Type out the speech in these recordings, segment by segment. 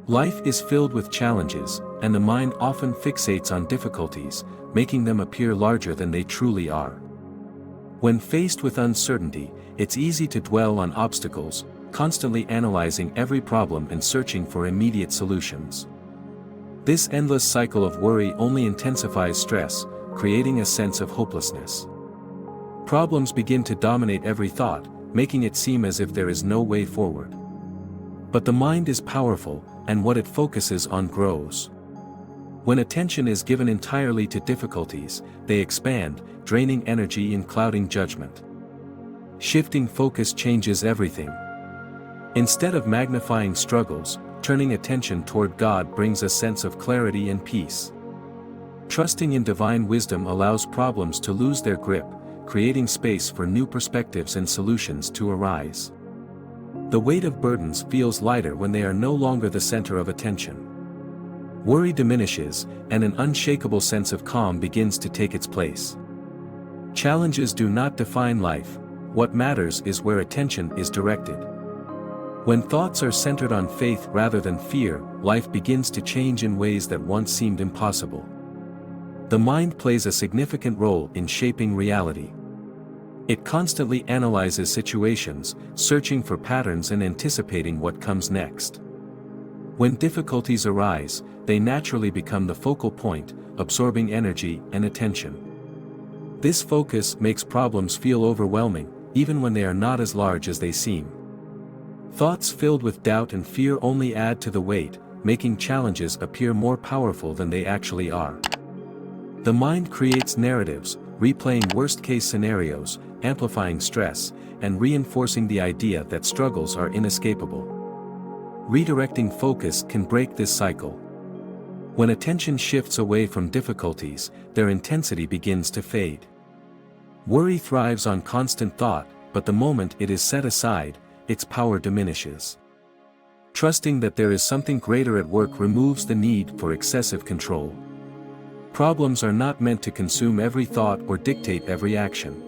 Life is filled with challenges, and the mind often fixates on difficulties, making them appear larger than they truly are. When faced with uncertainty, it's easy to dwell on obstacles, constantly analyzing every problem and searching for immediate solutions. This endless cycle of worry only intensifies stress, creating a sense of hopelessness. Problems begin to dominate every thought, making it seem as if there is no way forward. But the mind is powerful, and what it focuses on grows. When attention is given entirely to difficulties, they expand, draining energy and clouding judgment. Shifting focus changes everything. Instead of magnifying struggles, turning attention toward God brings a sense of clarity and peace. Trusting in divine wisdom allows problems to lose their grip, creating space for new perspectives and solutions to arise. The weight of burdens feels lighter when they are no longer the center of attention. Worry diminishes, and an unshakable sense of calm begins to take its place. Challenges do not define life. What matters is where attention is directed. When thoughts are centered on faith rather than fear, life begins to change in ways that once seemed impossible. The mind plays a significant role in shaping reality. It constantly analyzes situations, searching for patterns and anticipating what comes next. When difficulties arise, they naturally become the focal point, absorbing energy and attention. This focus makes problems feel overwhelming, even when they are not as large as they seem. Thoughts filled with doubt and fear only add to the weight, making challenges appear more powerful than they actually are. The mind creates narratives, replaying worst-case scenarios, amplifying stress, and reinforcing the idea that struggles are inescapable. Redirecting focus can break this cycle. When attention shifts away from difficulties, their intensity begins to fade. Worry thrives on constant thought, but the moment it is set aside, its power diminishes. Trusting that there is something greater at work removes the need for excessive control. Problems are not meant to consume every thought or dictate every action.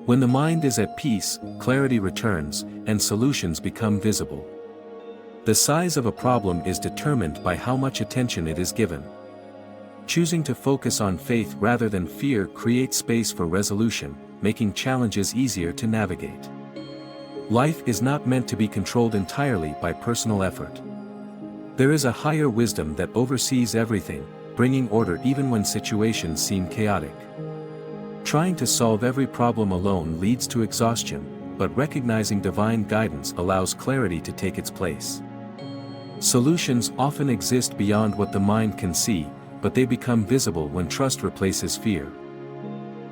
When the mind is at peace, clarity returns, and solutions become visible. The size of a problem is determined by how much attention it is given. Choosing to focus on faith rather than fear creates space for resolution, making challenges easier to navigate. Life is not meant to be controlled entirely by personal effort. There is a higher wisdom that oversees everything, bringing order even when situations seem chaotic. Trying to solve every problem alone leads to exhaustion, but recognizing divine guidance allows clarity to take its place. Solutions often exist beyond what the mind can see, but they become visible when trust replaces fear.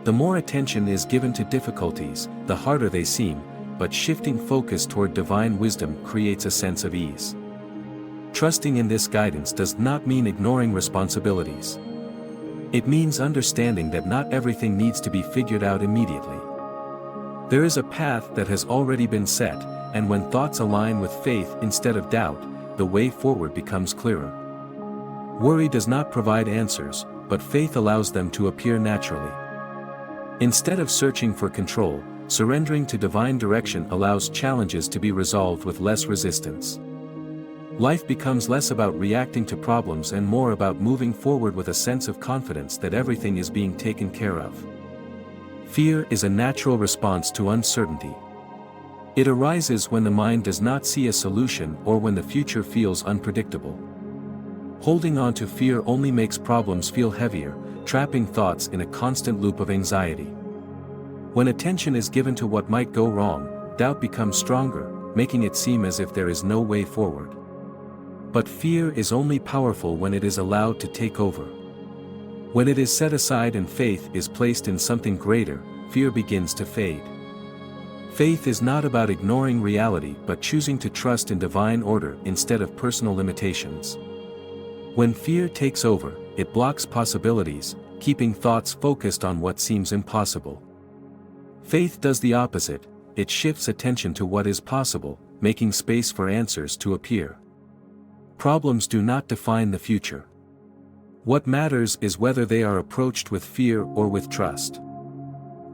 The more attention is given to difficulties, the harder they seem, but shifting focus toward divine wisdom creates a sense of ease. Trusting in this guidance does not mean ignoring responsibilities. It means understanding that not everything needs to be figured out immediately. There is a path that has already been set, and when thoughts align with faith instead of doubt, the way forward becomes clearer. Worry does not provide answers, but faith allows them to appear naturally. Instead of searching for control, surrendering to divine direction allows challenges to be resolved with less resistance. Life becomes less about reacting to problems and more about moving forward with a sense of confidence that everything is being taken care of. Fear is a natural response to uncertainty. It arises when the mind does not see a solution or when the future feels unpredictable. Holding on to fear only makes problems feel heavier, trapping thoughts in a constant loop of anxiety. When attention is given to what might go wrong, doubt becomes stronger, making it seem as if there is no way forward. But fear is only powerful when it is allowed to take over. When it is set aside and faith is placed in something greater, fear begins to fade. Faith is not about ignoring reality but choosing to trust in divine order instead of personal limitations. When fear takes over, it blocks possibilities, keeping thoughts focused on what seems impossible. Faith does the opposite, it shifts attention to what is possible, making space for answers to appear. Problems do not define the future. What matters is whether they are approached with fear or with trust.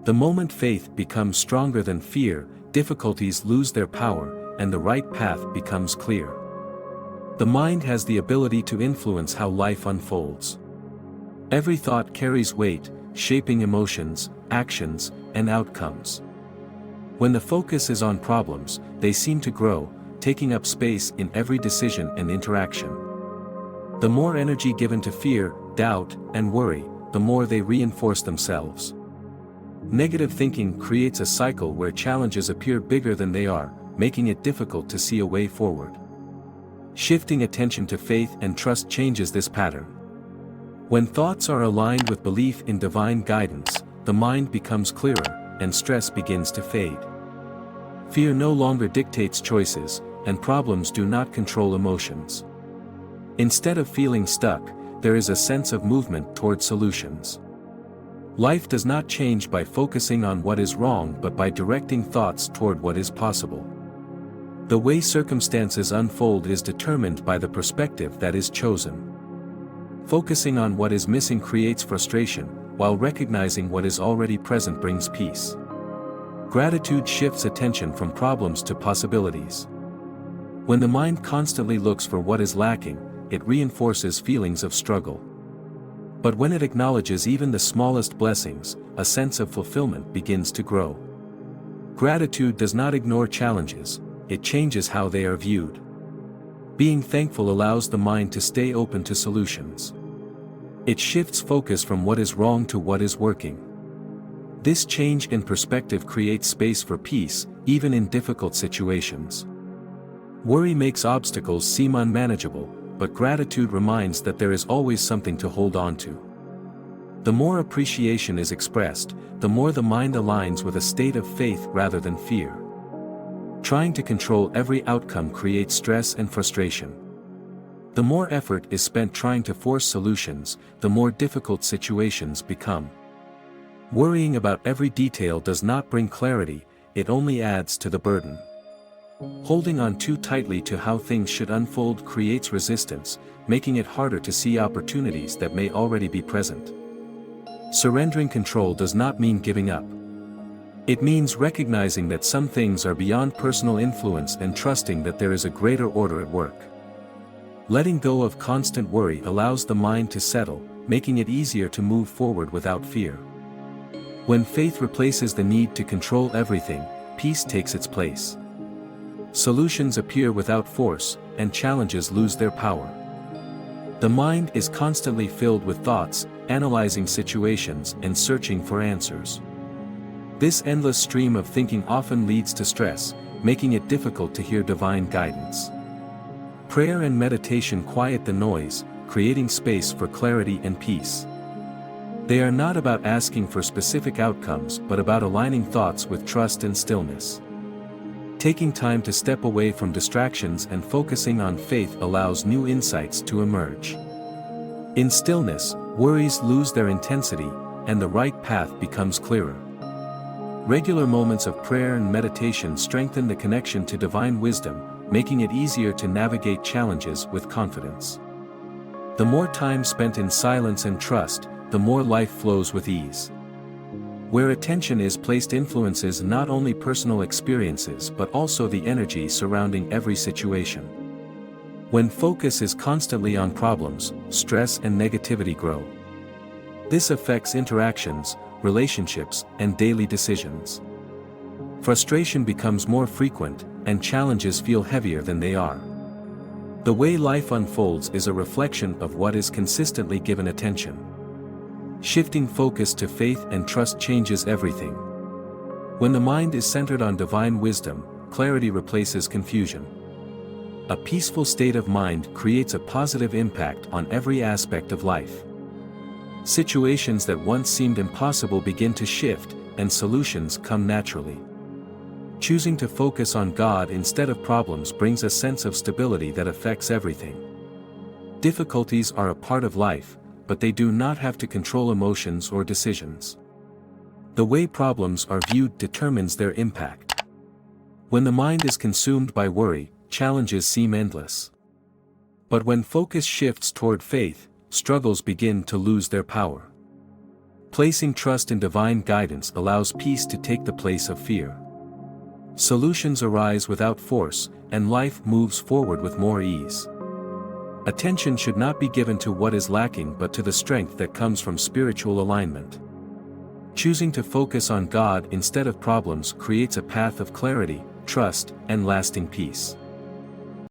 The moment faith becomes stronger than fear, difficulties lose their power, and the right path becomes clear. The mind has the ability to influence how life unfolds. Every thought carries weight, shaping emotions, actions, and outcomes. When the focus is on problems, they seem to grow, taking up space in every decision and interaction. The more energy given to fear, doubt, and worry, the more they reinforce themselves. Negative thinking creates a cycle where challenges appear bigger than they are, making it difficult to see a way forward. Shifting attention to faith and trust changes this pattern. When thoughts are aligned with belief in divine guidance, the mind becomes clearer, and stress begins to fade. Fear no longer dictates choices, and problems do not control emotions. Instead of feeling stuck, there is a sense of movement toward solutions. Life does not change by focusing on what is wrong but by directing thoughts toward what is possible. The way circumstances unfold is determined by the perspective that is chosen. Focusing on what is missing creates frustration, while recognizing what is already present brings peace. Gratitude shifts attention from problems to possibilities. When the mind constantly looks for what is lacking, it reinforces feelings of struggle. But when it acknowledges even the smallest blessings, a sense of fulfillment begins to grow. Gratitude does not ignore challenges, it changes how they are viewed. Being thankful allows the mind to stay open to solutions. It shifts focus from what is wrong to what is working. This change in perspective creates space for peace, even in difficult situations. Worry makes obstacles seem unmanageable, but gratitude reminds that there is always something to hold on to. The more appreciation is expressed, the more the mind aligns with a state of faith rather than fear. Trying to control every outcome creates stress and frustration. The more effort is spent trying to force solutions, the more difficult situations become. Worrying about every detail does not bring clarity, it only adds to the burden. Holding on too tightly to how things should unfold creates resistance, making it harder to see opportunities that may already be present. Surrendering control does not mean giving up. It means recognizing that some things are beyond personal influence and trusting that there is a greater order at work. Letting go of constant worry allows the mind to settle, making it easier to move forward without fear. When faith replaces the need to control everything, peace takes its place. Solutions appear without force, and challenges lose their power. The mind is constantly filled with thoughts, analyzing situations and searching for answers. This endless stream of thinking often leads to stress, making it difficult to hear divine guidance. Prayer and meditation quiet the noise, creating space for clarity and peace. They are not about asking for specific outcomes but about aligning thoughts with trust and stillness. Taking time to step away from distractions and focusing on faith allows new insights to emerge. In stillness, worries lose their intensity, and the right path becomes clearer. Regular moments of prayer and meditation strengthen the connection to divine wisdom, making it easier to navigate challenges with confidence. The more time spent in silence and trust, the more life flows with ease. Where attention is placed influences not only personal experiences but also the energy surrounding every situation. When focus is constantly on problems, stress and negativity grow. This affects interactions, relationships, and daily decisions. Frustration becomes more frequent, and challenges feel heavier than they are. The way life unfolds is a reflection of what is consistently given attention. Shifting focus to faith and trust changes everything. When the mind is centered on divine wisdom, clarity replaces confusion. A peaceful state of mind creates a positive impact on every aspect of life. Situations that once seemed impossible begin to shift, and solutions come naturally. Choosing to focus on God instead of problems brings a sense of stability that affects everything. Difficulties are a part of life, but they do not have to control emotions or decisions. The way problems are viewed determines their impact. When the mind is consumed by worry, challenges seem endless. But when focus shifts toward faith, struggles begin to lose their power. Placing trust in divine guidance allows peace to take the place of fear. Solutions arise without force, and life moves forward with more ease. Attention should not be given to what is lacking but to the strength that comes from spiritual alignment. Choosing to focus on God instead of problems creates a path of clarity, trust, and lasting peace.